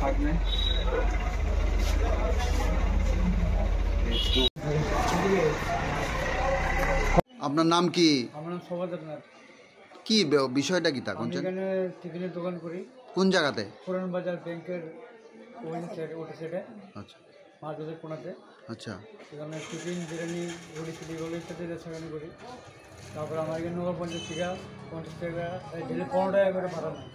থাকবে। আপনার নাম কি? আমার নাম সৌগতনাথ। কি বিষয়টা কি তা আমি কোনছেন? এখানে টিফিনের দোকান করি। কোন জায়গাতে? পুরান বাজার ব্যাংকের ওই সাইডে আচ্ছা মার্কেটের কোনাতে। আচ্ছা। সেখানে টিফিন বিরিয়ানি রুটি ছুটি রোলের সাথে সেখানে করি। তারপরে আমার এখানে 50 টাকা ডেলি 15 টাকা করে ভাড়া নেয়।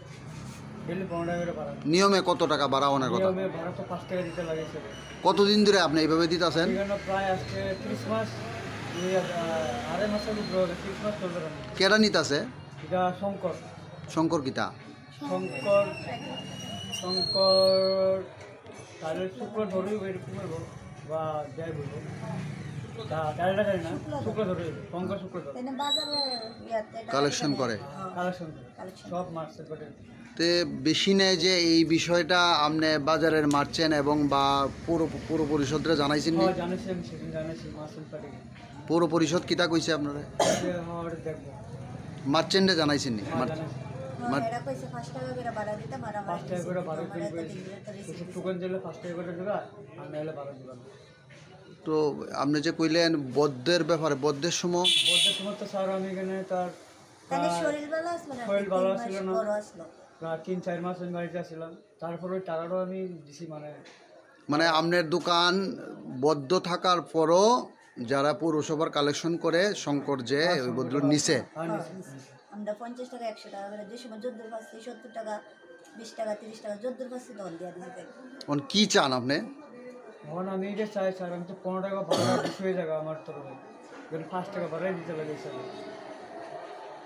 ডেলি 15 টাকা করে ভাড়া। নিয়মে কত টাকা ভাড়া ওনার কথা? নিয়মে ভাড়া তো 5 টাকা দিতে লাগে সেটা। কতদিন ধরে আপনি এইভাবে দিতেছেন? এখানে প্রায় আজকে 30 মাস, 2.5 মাসের উপরে হবে, 30 মাস চলতে পারে। কেডা নিতাছে? এটা শঙ্কর। শঙ্কর কিতা? শঙ্কর শঙ্কর তাহলে শুক্র ধরেই এরকম বা যাই বলবো তাহলে জানি না, শুক্র ধরে শঙ্কর শুক্র ধরে কালেকশন করে কালেকশন সব মার্চের করে। তে বেশি নেয় যে এই বিষয়টা আপনি বাজারের মারছেন এবং বা পৌর পরিষদরে জানাইছেন নি? জানাইছি, আমি সেদিন জানাইছি মার্চেন্ট পার্টি। পৌর পরিষদ কিতা কইছে আপনারা? দেখবো মার্চেন্টে জানাইছেন নি? টুকন দিলে 5 টাকা করে দেবে, আর নাহলে 12 দেবে। তো আপনি যে কইলেন বদ্ধের ব্যাপারে, বদ্ধের সময় তো স্যার আমি এখানে তার শরীর ভালো ছিল না, প্রায় 3-4 মাস আমি বাড়িতে আসছিলাম। তারপরে ওই টাকাটাও আমি দিছি। মানে আপনার দোকান বদ্ধ থাকার পরও যারা পৌরসভার কালেকশন করে শঙ্কর যে ওই বদল নিছে, আমরা 50 টাকা 100 টাকা করে যে সময় যদ্দুর পাচ্ছি 70 টাকা 20 টাকা 30 টাকা যদ্দুর পাচ্ছি তখন দিয়ে দিতে। এখন কি চান আপনি? এখন আমি এটা চাই স্যার, আমি তো 15 টাকা ভাড়া বেশি হয়ে যাবে আমার তরফে, 5 টাকা ভাড়াই দিতে লাগে স্যার।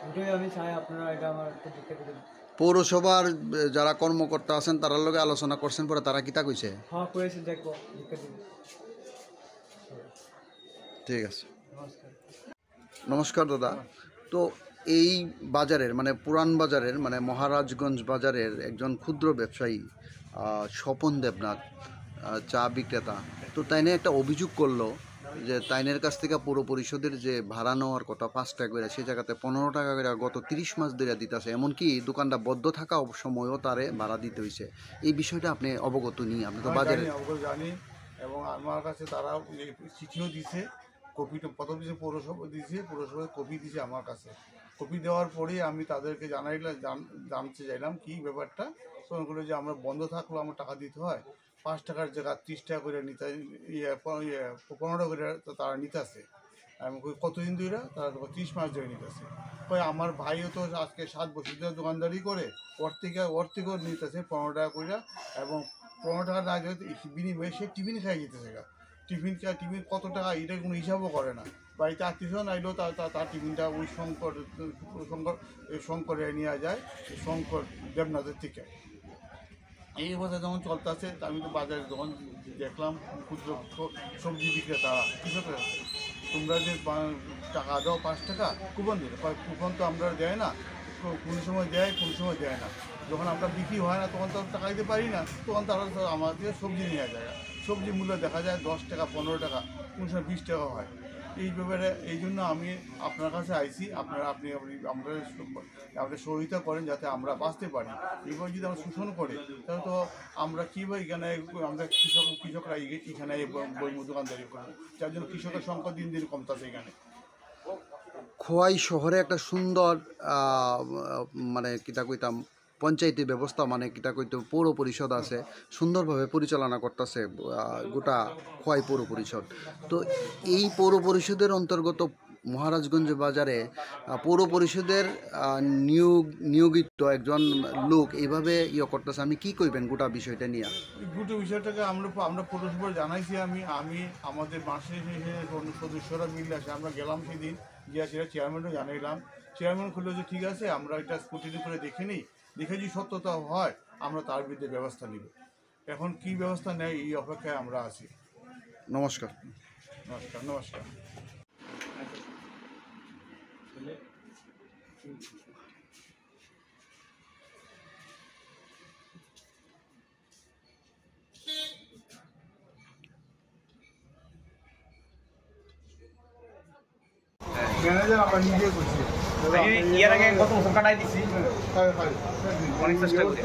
ওটাই আমি চাই, আপনারা এটা আমার একটু দেখতে দেবেন। পৌরসভার যারা কর্মকর্তা আছেন তার লগে আলোচনা করছেন পরে তারা কিতা কইছে? হ্যাঁ করেছি, দেখবো দেখতে দেবেন। ঠিক আছে, নমস্কার। নমস্কার দাদা। তো এই বাজারের মানে পুরান বাজারের মানে মহারাজগঞ্জ বাজারের একজন ক্ষুদ্র ব্যবসায়ী স্বপন দেবনাথ, চা বিক্রেতা, তো তাইনে একটা অভিযোগ করলো যে তাইনের কাছ থেকে পৌর পরিষদের যে ভাড়া নেওয়ার কথা 5 টাকা করে, সে জায়গাতে 15 টাকা করে গত 30 মাস ধরে দিতেছে। এমনকি দোকানটা বদ্ধ থাকা সময়ও তারে ভাড়া দিতে হয়েছে। এই বিষয়টা আপনি অবগত নি? আপনি তো বাজারে জানি, এবং আমার কাছে তারা চিঠিও দিছে, কপিটা প্রথম দিয়েছে পৌরসভা দিয়েছে, পৌরসভায় কপি দিয়েছে আমার কাছে। কপি দেওয়ার পরেই আমি তাদেরকে জানতে চাইলাম কি ব্যাপারটা। তখন বললো যে আমরা বন্ধ থাকলেও আমার টাকা দিতে হয়, 5 টাকার জায়গা 30 টাকা করে নিতে, 15 টাকা করে তারা নিতেছে। আমি কতদিন ধরে? তারা 30 মাস ধরে নিতেছে। আমার ভাইও তো আজকে 7 বছর ধরে দোকানদারি করে, ওর থেকেও নিতেছে 15 টাকা করে, এবং 15 টাকা না দিলে বিনিময়ে সে টিফিন খাই যেতেছে। টিফিন কত টাকা এটা কোনো হিসাবও করে না। বাড়িতে আত্মীয়স্বজন আইলেও তার টিফিনটা ওই শঙ্করে নিয়ে যায়, শঙ্কর দেবনাথের থেকে। এই অবস্থা যখন চলতে আছে, আমি তো বাজারে যখন দেখলাম ক্ষুদ্র সবজি বিক্রেতারা, কৃষকরা, তোমরা যে টাকা দাও 5 টাকা কুপন দিলে, কুপন তো আমরা দেয় না, কোন সময় দেয় কোন সময় দেয় না। যখন আমরা বিক্রি হয় না তখন তো টাকা দিতে পারি না, তখন তারা আমাদের সবজি নিয়ে যায়। সবজি মূল্য দেখা যায় 10 টাকা 15 টাকা, কোন সময় 20 টাকা হয়। এই ব্যাপারে এই জন্য আমি আপনার কাছে আইছি, আপনি আমাদের সহযোগিতা করেন যাতে আমরা বাঁচতে পারি। এবার যদি আমরা শোষণ করে তাহলে তো আমরা কীভাবে এখানে আমরা কৃষকরা এখানে বইমু দোকানদারি করবো, যার জন্য কৃষকের সংখ্যা দিন দিন কমতেছে। এখানে খোয়াই শহরে একটা সুন্দর মানে কিতা কইতাম পঞ্চায়েতি ব্যবস্থা, মানে কিতা কইতো পৌর পরিষদ আছে, সুন্দরভাবে পরিচালনা করতেছে গোটা খোয়াই পৌর পরিষদ। তো এই পৌর পরিষদের অন্তর্গত মহারাজগঞ্জ বাজারে পৌর পরিষদের নিয়োজিত একজন লোক এইভাবে করতেছে, আপনি কি কইবেন গোটা বিষয়টা নিয়ে? গোটা বিষয়টাকে আমরা পৌরসভা জানাইছি। আমি আমাদের মাসে সদস্যরা মিলে আসে, আমরা গেলাম সেদিন, গিয়া সেটা চেয়ারম্যানও জানাইলাম। চেয়ারম্যান খুললো যে ঠিক আছে, আমরা এটা স্কুটিনি করে দেখে নিই, দেখে যদি সত্যতা হয় আমরা তার বিরুদ্ধে ব্যবস্থা নিব। এখন কি ব্যবস্থা নেয় এই অপেক্ষায় আমরা আছি। নমস্কার। নমস্কার। নমস্কার। ম্যানেজার আমরা নিজে করছি, ইয়ার আগে কত বছর কাটাই দিছি, অনেক চেষ্টা করি।